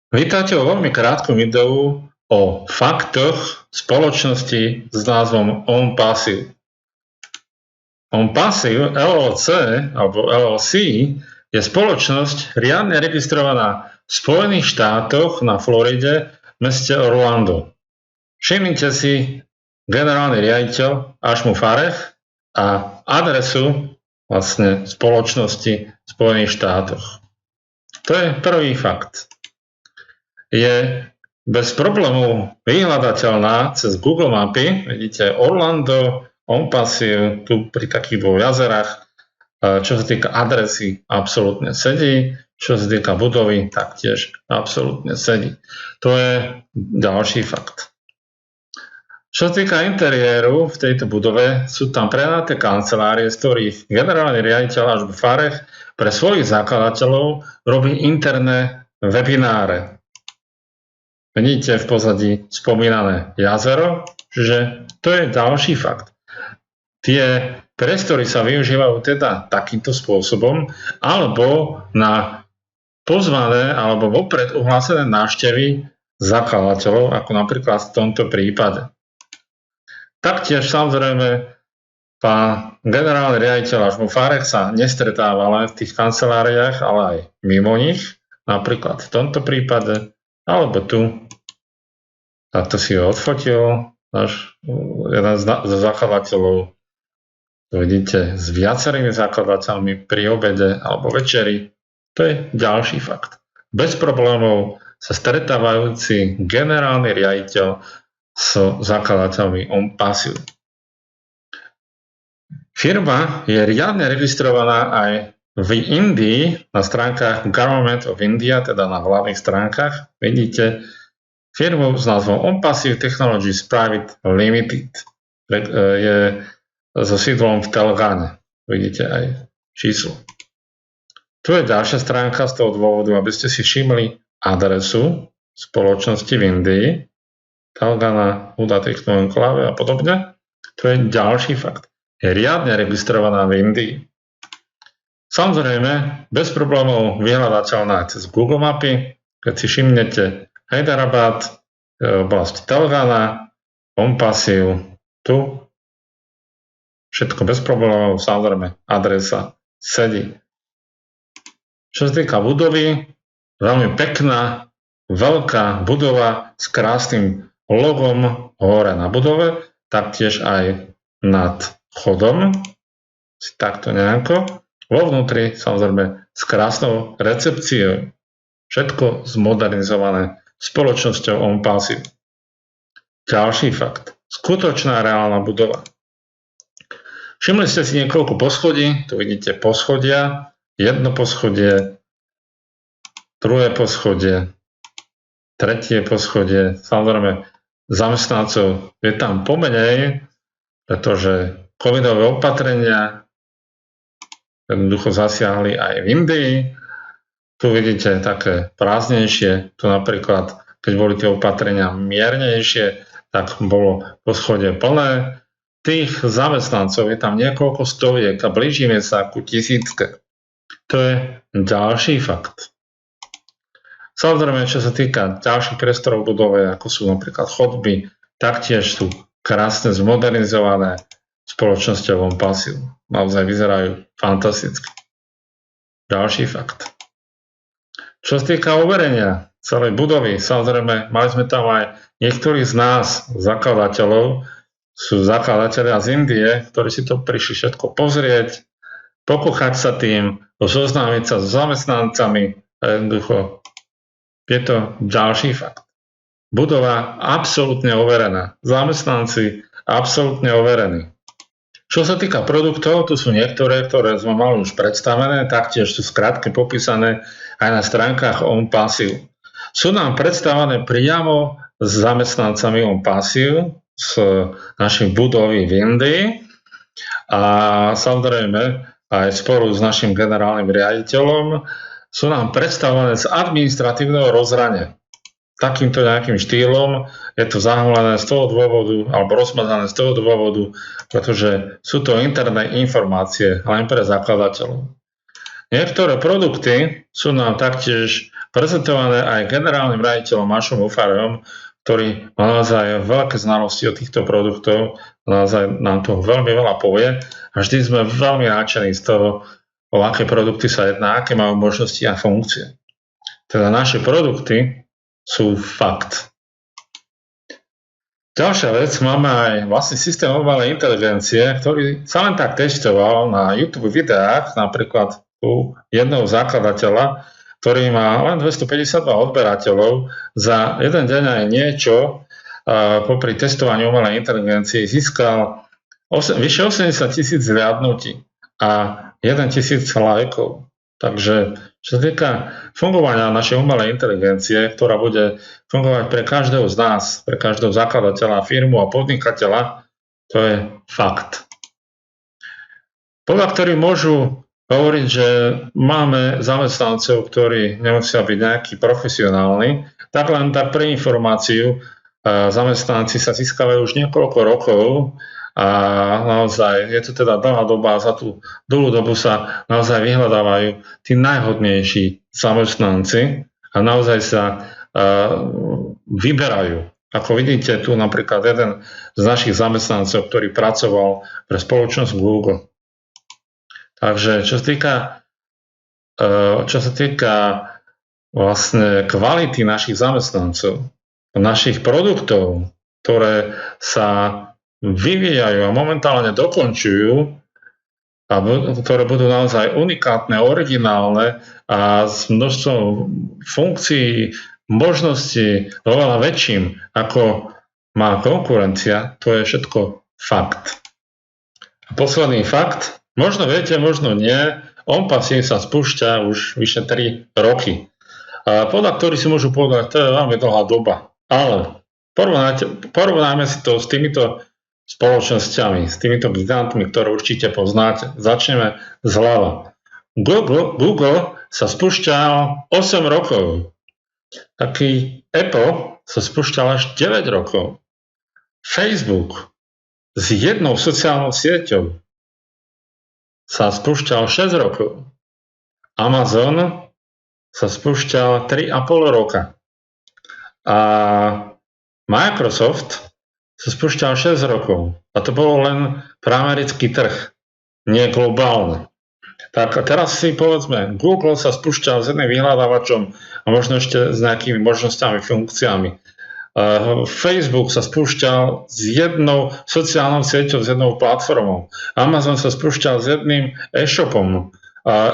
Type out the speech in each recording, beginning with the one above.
Vítajte vo veľmi krátkom videu o faktoch spoločnosti s názvom OnPassive. OnPassive LLC alebo LLC je spoločnosť riadne registrovaná v Spojených štátoch na Floride v meste Orlando. Všimnite si generálny riaditeľ Ashmu Fareh a adresu vlastne spoločnosti v Spojených štátoch. To je prvý fakt. Je bez problémov vyhľadateľná cez Google mapy. Vidíte Orlando, OnPassive, tu pri takých dvoch jazerách. Čo sa týka adresy, absolútne sedí. Čo sa týka budovy, taktiež absolútne sedí. To je ďalší fakt. Čo sa týka interiéru v tejto budove, sú tam prenaté kancelárie, z ktorých generálny riaditeľ Ashmu Fareh pre svojich zakladateľov robí interné webináre. Vidíte v pozadí spomínané jazero, že to je ďalší fakt. Tie priestory sa využívajú teda takýmto spôsobom, alebo na pozvané alebo vopred ohlásené návštevy zakladateľov, ako napríklad v tomto prípade. Taktiež samozrejme pán generálny riaditeľ Ashmu Fareh sa nestretáva len v tých kanceláriách, ale aj mimo nich, napríklad v tomto prípade, alebo tu. Takto si ho odfotil jeden z zakladateľov. Vidíte s viacerými zakladateľmi pri obede alebo večeri. To je ďalší fakt. Bez problémov sa stretávajúci generálny riaditeľ s zakladateľmi OnPassive. Firma je riadne registrovaná aj v Indii na stránkach Government of India, teda na hlavných stránkach. Vidíte firmu s názvom OnPassive Technologies Private Limited. Je so sídlom v Telangane. Vidíte aj číslo. Tu je ďalšia stránka z toho dôvodu, aby ste si všimli adresu spoločnosti v Indii. Telangana, Huda Technoenklave a podobne. To je ďalší fakt. Je riadne registrovaná v Indii. Samozrejme, bez problémov vyhľadateľná cez Google mapy. Keď si všimnete Hyderabad, oblasť Telangana, OnPassive, tu. Všetko bez problémov, samozrejme, adresa sedí. Čo sa týka budovy, veľmi pekná, veľká budova s krásnym logom hore na budove, taktiež aj nad chodom, takto nejako. Vo vnútri, samozrejme, s krásnou recepciou. Všetko zmodernizované spoločnosťou OnPassive. Ďalší fakt. Skutočná reálna budova. Všimli ste si niekoľko poschodí. Tu vidíte poschodia. Jedno poschodie, druhé poschodie, tretie poschodie. Samozrejme, zamestnancov je tam pomenej, pretože covidové opatrenia jednoducho zasiahli aj v Indii. Tu vidíte také prázdnejšie, tu napríklad, keď boli tie opatrenia miernejšie, tak bolo poschodie plné. Tých zamestnancov je tam niekoľko stoviek a blížime sa ku 1000. To je ďalší fakt. Samozrejme, čo sa týka ďalších priestorov budove, ako sú napríklad chodby, taktiež sú krásne zmodernizované spoločnosťou OnPassive. Naozaj vyzerajú fantasticky. Ďalší fakt. Čo sa týka overenia celej budovy, samozrejme, mali sme tam aj niektorí z nás, zakladateľov, sú zakladatelia z Indie, ktorí si to prišli všetko pozrieť, pokúchať sa tým, zoznámiť sa s zamestnancami a jednoducho je to ďalší fakt. Budova absolútne overená. Zamestnanci absolútne overení. Čo sa týka produktov, tu sú niektoré, ktoré sme mali už predstavené, taktiež sú skrátke popísané aj na stránkach OnPassive. Sú nám predstavené priamo s zamestnancami OnPassive z našich budovy v Indii a samozrejme aj spolu s našim generálnym riaditeľom sú nám predstavené z administratívneho rozhrania. Takýmto nejakým štýlom je to zahmlené z toho dôvodu, alebo rozmazané z toho dôvodu, pretože sú to interné informácie len pre zakladateľov. Niektoré produkty sú nám taktiež prezentované aj generálnym riaditeľom Mašom Ufarom, ktorý má naozaj veľké znalosti o týchto produktov, naozaj nám to veľmi veľa povie a vždy sme veľmi nadšení z toho, o aké produkty sa jedná, aké majú možnosti a funkcie. Teda naše produkty sú fakt. Ďalšia vec, máme aj vlastný systém umelej inteligencie, ktorý sa len tak testoval na YouTube videách, napríklad u jedného zakladateľa, ktorý má len 252 odberateľov. Za jeden deň aj niečo popri testovaní umelej inteligencie získal vyše 80,000 zliadnutí a 1,000 lajkov. Takže čo sa týka fungovania našej umelej inteligencie, ktorá bude fungovať pre každého z nás, pre každého zakladateľa, firmu a podnikateľa, to je fakt. Podľa ktorých môžu hovoriť, že máme zamestnancov, ktorí nemusia byť nejakí profesionálni, tak len tak pre informáciu, zamestnanci sa získavajú už niekoľko rokov a naozaj je to teda dlhá doba a za tú dlhú dobu sa naozaj vyhľadávajú tí najhodnejší zamestnanci a naozaj sa vyberajú. Ako vidíte, tu napríklad jeden z našich zamestnancov, ktorý pracoval pre spoločnosť Google. Takže čo sa týka vlastne kvality našich zamestnancov, našich produktov, ktoré sa vyvíjajú a momentálne dokončujú a ktoré budú naozaj unikátne, originálne a s množstvom funkcií, možností oveľa väčším, ako má konkurencia, to je všetko fakt. A posledný fakt, možno viete, možno nie, OnPassive sa spúšťa už vyše 3 roky. A podľa ktorých si môžu povedať, to je veľmi dlhá doba. Ale porovnajme si to s týmito spoločnosťami, s týmito gigantmi, ktoré určite poznáte. Začneme zľava. Google sa spúšťal 8 rokov. Taký Apple sa spúšťal až 9 rokov. Facebook s jednou sociálnou sieťou sa spúšťal 6 rokov. Amazon sa spúšťal 3,5 roka. A Microsoft sa spúšťal 6 rokov. A to bolo len pre americký trh, nie globálne. Tak a teraz si povedzme, Google sa spúšťal s jedným vyhľadávačom a možno ešte s nejakými možnosťami, funkciami. Facebook sa spúšťal s jednou sociálnou sieťou, s jednou platformou. Amazon sa spúšťal s jedným e-shopom.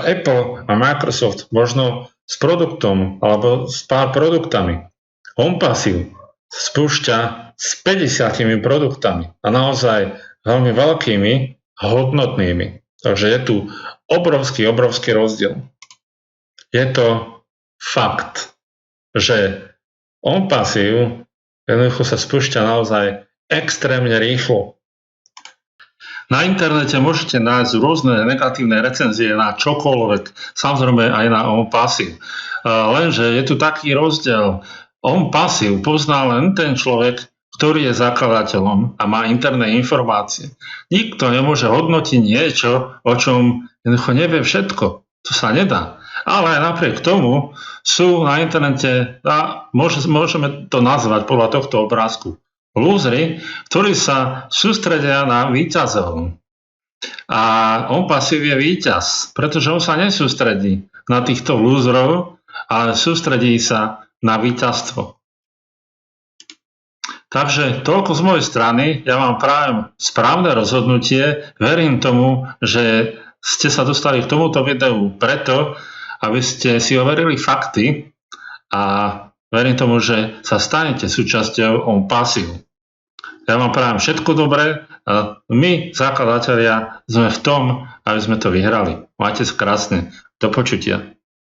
Apple a Microsoft možno s produktom alebo s pár produktami. OnPassive spúšťa s 50 produktami a naozaj veľmi veľkými, hodnotnými. Takže je tu obrovský rozdiel. Je to fakt, že OnPassive jednoducho sa spúšťa naozaj extrémne rýchlo. Na internete môžete nájsť rôzne negatívne recenzie na čokoľvek, samozrejme aj na OnPassive. Lenže je tu taký rozdiel. OnPassive pozná len ten človek, ktorý je zakladateľom a má interné informácie. Nikto nemôže hodnotiť niečo, o čom jednoducho nevie všetko. To sa nedá. Ale napriek tomu sú na internete, a môžeme to nazvať podľa tohto obrázku, lúzri, ktorí sa sústredia na víťazov. A OnPassive je víťaz, pretože on sa nesústredí na týchto lúzrov, ale sústredí sa na víťazstvo. Takže toľko z mojej strany, ja vám prajem správne rozhodnutie, verím tomu, že ste sa dostali k tomuto videu preto, aby ste si overili fakty a verím tomu, že sa stanete súčasťou OnPassive. Ja vám prajem všetko dobré a my, zakladatelia, sme v tom, aby sme to vyhrali. Majte sa krásne. Do počutia.